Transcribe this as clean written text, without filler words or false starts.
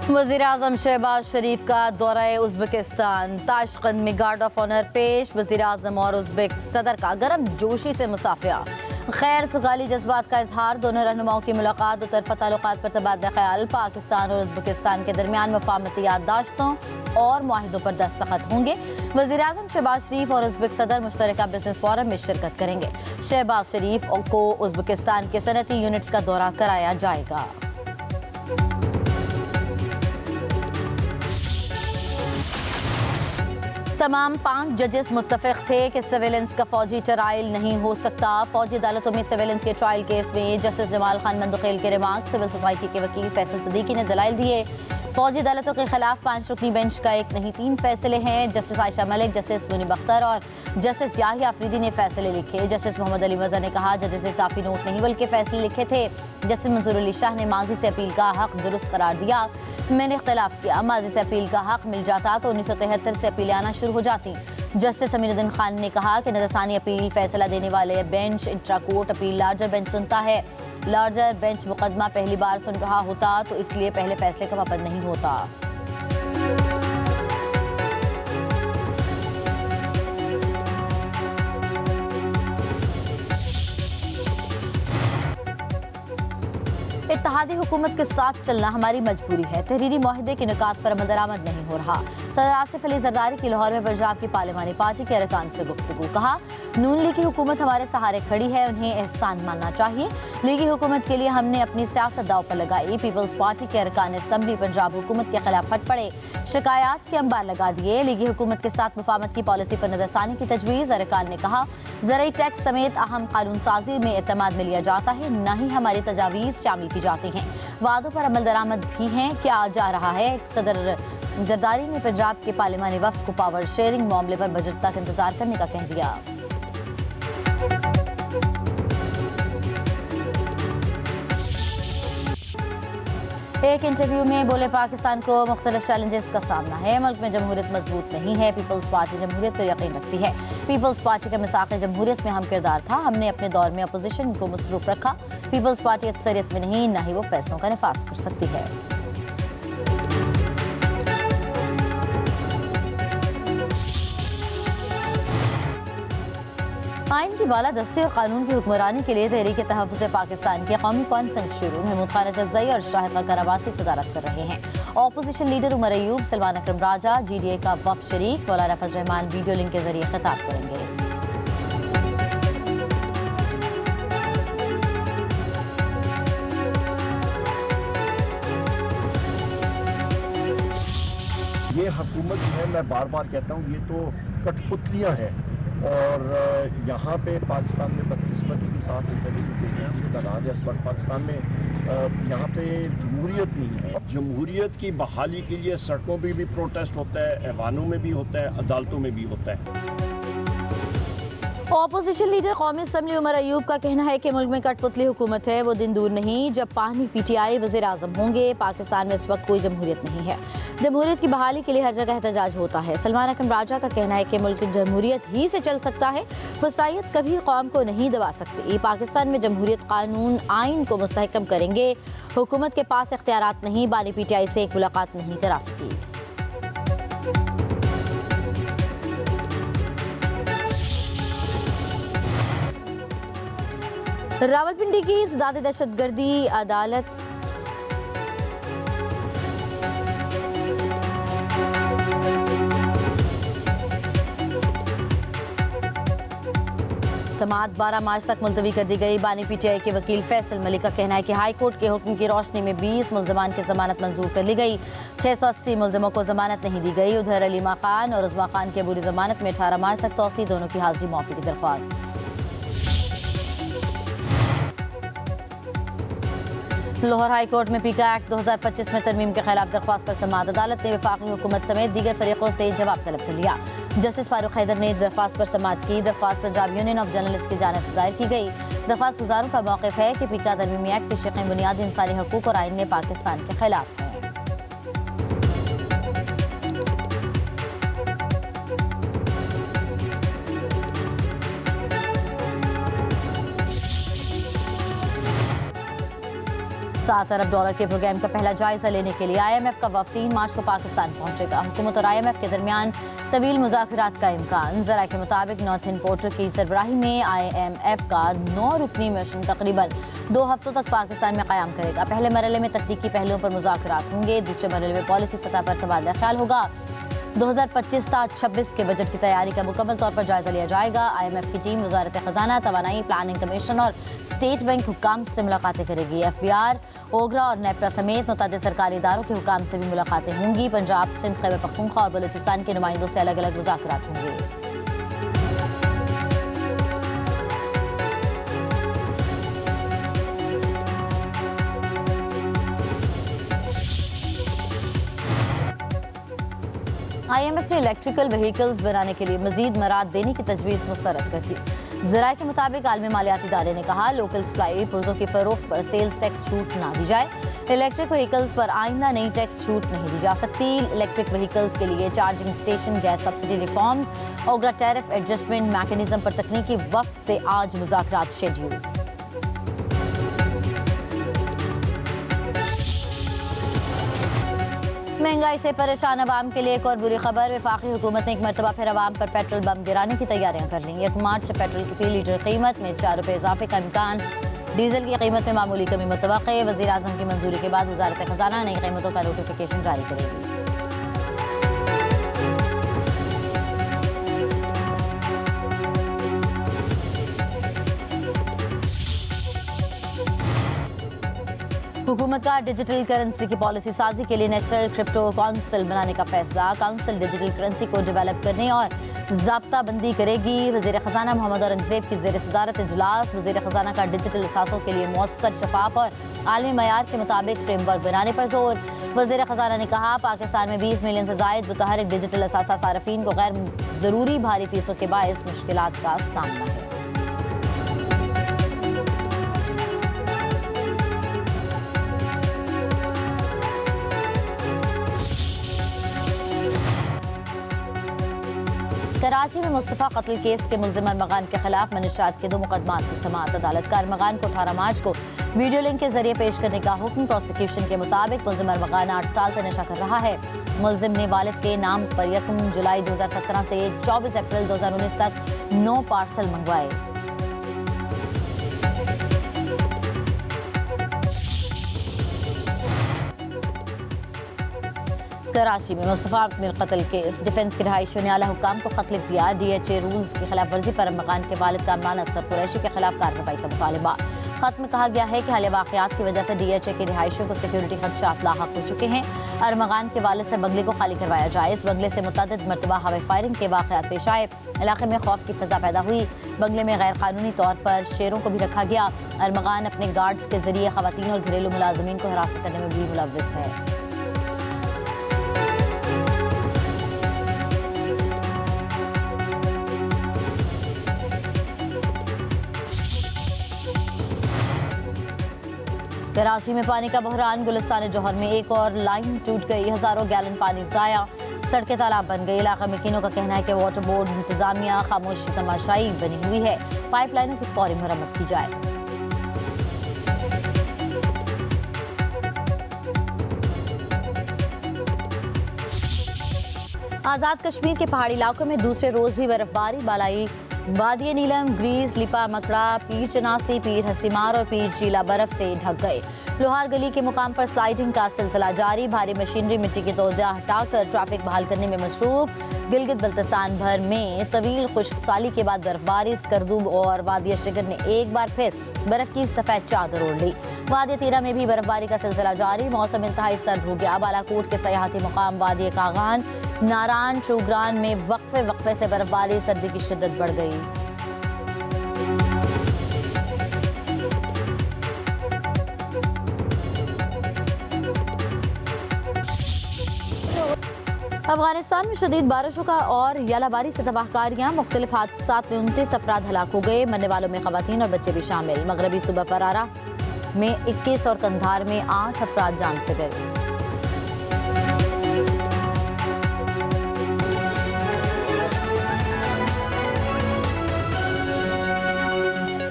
वज़ीर-ए-आज़म शहबाज शरीफ का दौरा उज़्बेकिस्तान। ताशकंद में गार्ड ऑफ ऑनर पेश। वज़ीर-ए-आज़म और उज़्बेक सदर का गर्म जोशी से मुसाफिया। खैर सगाली जज्बात का इजहार। दोनों रहनुमाओं की मुलाकात। दोतरफा ताल्लुकात पर तबादला ख्याल। पाकिस्तान और उज़्बेकिस्तान के दरमियान मफाहमती याददाश्तों और मुआहिदों पर दस्तखत होंगे। वज़ीर-ए-आज़म शहबाज शरीफ और उज़्बेक सदर मुश्तरका बिजनेस फोरम में शिरकत करेंगे। शहबाज शरीफ को उज़्बेकिस्तान के सनती यूनिट्स का दौरा कराया जाएगा। तमाम 5 जजेस मुत्तफिक थे कि सर्वेलेंस का फौजी ट्रायल नहीं हो सकता। फौजी अदालतों में सर्वेलेंस के ट्रायल केस में जस्टिस जमाल खान मंदुखेल के रिमार्क। सिविल सोसाइटी के वकील फैसल सदीकी ने दलाइल दिए। फौजी अदालतों के खिलाफ 5 रुकनी बेंच का एक नहीं 3 फैसले हैं। जस्टिस आयशा मलिक, जस्टिस मुनीब अख्तर और जस्टिस याहिया अफरीदी ने फैसले लिखे। जस्टिस मोहम्मद अली मज़हर ने कहा जजेस ने साफी नोट नहीं बल्कि फैसले लिखे थे। जस्टिस मंजूर अली शाह ने माजी से अपील का हक दुरुस्त करार दिया। मैंने इख्तलाफ किया, माजी से अपील का हक मिल जाता तो 1973 से अपीलें आना शुरू हो जाती। जस्टिस अमीनुद्दीन खान ने कहा कि नजरसानी अपील फैसला देने वाले bench intra court appeal larger bench सुनता है। लार्जर बेंच मुकदमा पहली बार सुन रहा होता तो इसलिए पहले फैसले का पाबंद नहीं होता। इत्तेहादी हुकूमत के साथ चलना हमारी मजबूरी है। तहरीरी मुआहदे के निकात पर अमल दरामद नहीं हो रहा। सदर आसिफ अली जरदारी की लाहौर में पंजाब की पार्लिमानी पार्टी के अरकान से गुफ्तगू। कहा नून लीग की हुकूमत हमारे सहारे खड़ी है, उन्हें एहसान मानना चाहिए। लीगी हुकूमत के लिए हमने अपनी सियासत दाव पर लगाई। पीपल्स पार्टी के अरकान असम्बली पंजाब हुकूमत के खिलाफ फट पड़े, शिकायत के अंबार लगा दिए। लीगी हुकूमत के साथ मुफाहमत की पॉलिसी पर नजरसानी की तजवीज़। अरकान ने कहा ज़राई टैक्स समेत अहम कानून साजी में एतमाद में लिया जाता है, न ही हमारी तजावीज़ शामिल की जाती हैं। वादों पर अमल दरामद भी हैं, क्या जा रहा है। सदर जरदारी ने पंजाब के पार्लिमानी वफ्द को पावर शेयरिंग मामले पर बजट तक इंतजार करने का कह दिया। एक इंटरव्यू में बोले पाकिस्तान को मुख्तलिफ चैलेंजेस का सामना है। मुल्क में जमहूरियत मजबूत नहीं है। पीपल्स पार्टी जमहूरियत पर यकीन रखती है। पीपल्स पार्टी का मिसाक़ जमहूरियत में हम किरदार था। हमने अपने दौर में अपोजिशन को मसरूफ रखा। पीपल्स पार्टी अक्सरियत में नहीं, ना ही वो फैसलों का नफाज कर सकती है। आइन की बालादस्ती और कानून की हुक्मरानी के लिए तहरीक तहफ़्फ़ुज़ पाकिस्तान की कौमी कॉन्फ्रेंस शुरू। महमूद खान अजदज़ई और शाहिद ख़ाक़ान अब्बासी सदारत कर रहे हैं। अपोजिशन लीडर उमर अयूब, सलमान अकरम राजा, GDA का वफ़द शरीक मौलाना फजल रहमान वीडियो लिंक के जरिए खिताब करेंगे। ये हुकूमत जो है, मैं बार बार कहता हूँ, ये तो कठपुतलियाँ हैं। और यहाँ पे पाकिस्तान में बदकिस्मती के साथ इसका राज है। इस वक्त पाकिस्तान में यहाँ पे जमहूरियत नहीं है। जमहूरियत की बहाली के लिए सड़कों पे भी प्रोटेस्ट होता है, ऐवानों में भी होता है, अदालतों में भी होता है। अपोजिशन लीडर कौमी असम्बली उमर अयूब का कहना है कि मुल्क में कठपुतली हुकूमत है। वो दिन दूर नहीं जब पानी PTI वज़ीर-ए-आज़म होंगे। पाकिस्तान में इस वक्त कोई जमहूरियत नहीं है। जमहूरियत की बहाली के लिए हर जगह एहतजाज होता है। सलमान अकरम राजा का कहना है कि मुल्क जमहूरियत ही से चल सकता है। वसायत कभी कौम को नहीं दबा सकती। पाकिस्तान में जमहूरियत कानून आइन को मुस्तहकम करेंगे। हुकूमत के पास इख्तियारात नहीं, बानी PTI से एक मुलाकात नहीं करा सकी। रावलपिंडी की ज़िंदा दहशतगर्दी अदालत समाअत 12 मार्च तक मुलतवी कर दी गई। बानी PTI के वकील फैसल मलिक का कहना है कि हाई कोर्ट के हुक्म की रोशनी में 20 मुलजमान की जमानत मंजूर कर ली गई। 680 मुलजमों को जमानत नहीं दी गई। उधर अलीमा खान और उज़मा खान की अबूरी जमानत में 18 मार्च तक तौसी, दोनों की हाजिरी माफी की दरख्वास्त। लाहौर हाई कोर्ट में पीका एक्ट 2025 में तरमीम के खिलाफ दरख्वास्त पर समाअत अदालत ने वफाकी हुकूमत समेत दीगर फरीकों से जवाब तलब कर लिया। जस्टिस फारूक हैदर ने दरख्वास्त पर समाअत की। दरख्वास्त पंजाब यूनियन ऑफ जर्नलिस्ट की जानिब से दायर की गई। दरख्वास्त गुजारों का मौक़िफ़ है कि पीका तरमीमी एक्ट की शिक़ें बुनियादी इंसानी हकूक़ और आइन में पाकिस्तान के खिलाफ हैं। 7 अरब डॉलर के प्रोग्राम का पहला जायजा लेने के लिए IMF का वफ्द 3 मार्च को पाकिस्तान पहुंचेगा। हुकूमत और IMF के दरमियान तवील मुज़ाकरात का इम्कान। ज़रा के मुताबिक नॉथिन पोर्टर की सरबराही में IMF का 9 रुकनी मिशन तकरीबन 2 हफ्तों तक पाकिस्तान में क़याम करेगा। पहले मरहले में तकनीकी पहलुओं पर मुज़ाकरात होंगे, दूसरे मरहले में पॉलिसी सतह पर तबादला ख्याल होगा। 2025-26 के बजट की तैयारी का मुकम्मल तौर पर जायजा लिया जाएगा। IMF की टीम वजारत खजाना, तवानाई, प्लानिंग कमीशन और स्टेट बैंक हुक्काम से मुलाकातें करेगी। FBR, ओगरा और नेपरा समेत मुतअद्दिद सरकारी इदारों के हुक्काम से भी मुलाकातें होंगी। पंजाब, सिंध, खैबर पख्तूनख्वा और बलूचिस्तान के नुमाइंदों से अलग अलग मुज़ाकरात होंगे। IMF ने इलेक्ट्रिकल व्हीकल्स बनाने के लिए मजीद मराद देने की तजवीज़ मुस्तरद कर दी। ज़राए के मुताबिक आलमी मालियाती इदारे ने कहा, लोकल सप्लाई पुर्जों की फरोख्त पर सेल्स टैक्स छूट ना दी जाए। इलेक्ट्रिक व्हीकल्स पर आइंदा नई टैक्स छूट नहीं दी जा सकती। इलेक्ट्रिक व्हीकल्स के लिए charging station, gas subsidy reforms, OGRA tariff adjustment mechanism पर तकनीकी वफ्द से आज मुज़ाकरात शेड्यूल। महंगाई से परेशान अवाम के लिए एक और बुरी खबर। वफाकी हुकूमत ने एक मरतबा फिर अवाम पर पेट्रोल बम गिराने की तैयारियां कर ली। 1 मार्च से पेट्रोल की फी लीटर कीमत में 4 रुपये इजाफे का इम्कान। डीजल की कीमत में मामूली कमी मुतवक्के। वज़ीर आज़म की मंजूरी के बाद वज़ारत खजाना नई कीमतों का नोटिफिकेशन जारी करेगी। हुकूमत का डिजिटल करेंसी की पॉलिसी साजी के लिए नेशनल क्रिप्टो काउंसिल बनाने का फैसला। काउंसिल डिजिटल करेंसी को डेवलप करने और ज़ाब्ता बंदी करेगी। वज़ीर ख़जाना मोहम्मद औरंगज़ेब की ज़ेर सदारत इजलास। वज़ीर ख़जाना का डिजिटल असासों के लिए मौसर, शफाफ और आलमी मयार के मुताबिक फ्रेमवर्क बनाने पर जोर। वज़ीर ख़जाना ने कहा, पाकिस्तान में 20 मिलियन से ज़ायद मुतहरिक डिजिटल असासा सारफीन को गैर ज़रूरी भारी फीसों के बायस मुश्किलात का सामना है। कराची में मुस्तफ़ा कत्ल केस के मुल्ज़िम अरमगान के खिलाफ मनीशात के 2 मुकदमात की समाअत। अदालत का अरमगान को 18 मार्च को वीडियो लिंक के जरिए पेश करने का हुक्म। प्रोसिक्यूशन के मुताबिक मुल्ज़िम अरमगान 8 साल से नशा कर रहा है। मुल्ज़िम ने वालिद के नाम पर 1 जुलाई 2017 से 24 अप्रैल 2019 तक 9 पार्सल मंगवाए। कराची में मुस्तफ़ा मिल कत्ल केस। डिफेंस के रिहायशियों ने आला हुक्काम को खत लिख दिया। DHA रूल्स की खिलाफ वर्जी पर अरमगान के वालिद का इमरान असगर कुरैशी के खिलाफ कार्रवाई का मुतालबा। खत में कहा गया है कि हालिया वाक़यात की वजह से DHA के रिहायशियों को सिक्योरिटी खदशात लाहक हो चुके हैं। अरमगान के वालिद से बंगले को खाली करवाया जाए। इस बंगले से मुतअद्दिद मरतबा हवाई फायरिंग के वाक़यात पेश आए। इलाके में खौफ की फ़ज़ा पैदा हुई। बंगले में गैर कानूनी तौर पर शेरों को भी रखा गया। अरमगान अपने गार्ड्स के जरिए ख़वातीन और घरेलू मुलाजमीन को हिरासत करने में भी मुलव्विस है। कराची में पानी का बहरान। गुलिस्तान जौहर में एक और लाइन टूट गई। हज़ारों गैलन पानी ज़ाया। सड़कें तालाब बन गई। इलाका मकीनों का कहना है कि वाटर बोर्ड इंतजामिया खामोशी तमाशाई बनी हुई है। पाइपलाइनों की फौरी मरम्मत की जाए। आज़ाद कश्मीर के पहाड़ी इलाकों में दूसरे रोज़ भी बर्फबारी। बालाई वादी नीलम, ग्रीस, लिपा मकड़ा, पीर चनासी, पीर हसीमार और पीर शीला बर्फ से ढक गए। लोहार गली के मुकाम पर स्लाइडिंग का सिलसिला जारी। भारी मशीनरी मिट्टी की तोदिया हटाकर ट्रैफिक बहाल करने में मसरूफ। गिलगित बल्तिस्तान भर में तवील खुश्क साली के बाद बर्फबारी। स्कर्दू और वादिया शिगर ने एक बार फिर बर्फ की सफ़ेद चादर ओढ़ ली। वादिया तीरा में भी बर्फबारी का सिलसिला जारी। मौसम इंतहाई सर्द हो गया। बालाकोट के सयाहती मुकाम वादिया कागान, नारान, चूग्रान में वक्फे से बर्फबारी। सर्दी की शिद्दत बढ़ गई। अफगानिस्तान में शदीद बारिशों का और यालाबारी से तबाहकारियाँ। मुख्तलिफ हादसात में 29 अफराद हलाक हो गए। मरने वालों में खवातीन और बच्चे भी शामिल। मगरबी सूबा फरारा में 21 और कंधार में 8 अफराद जान से गए।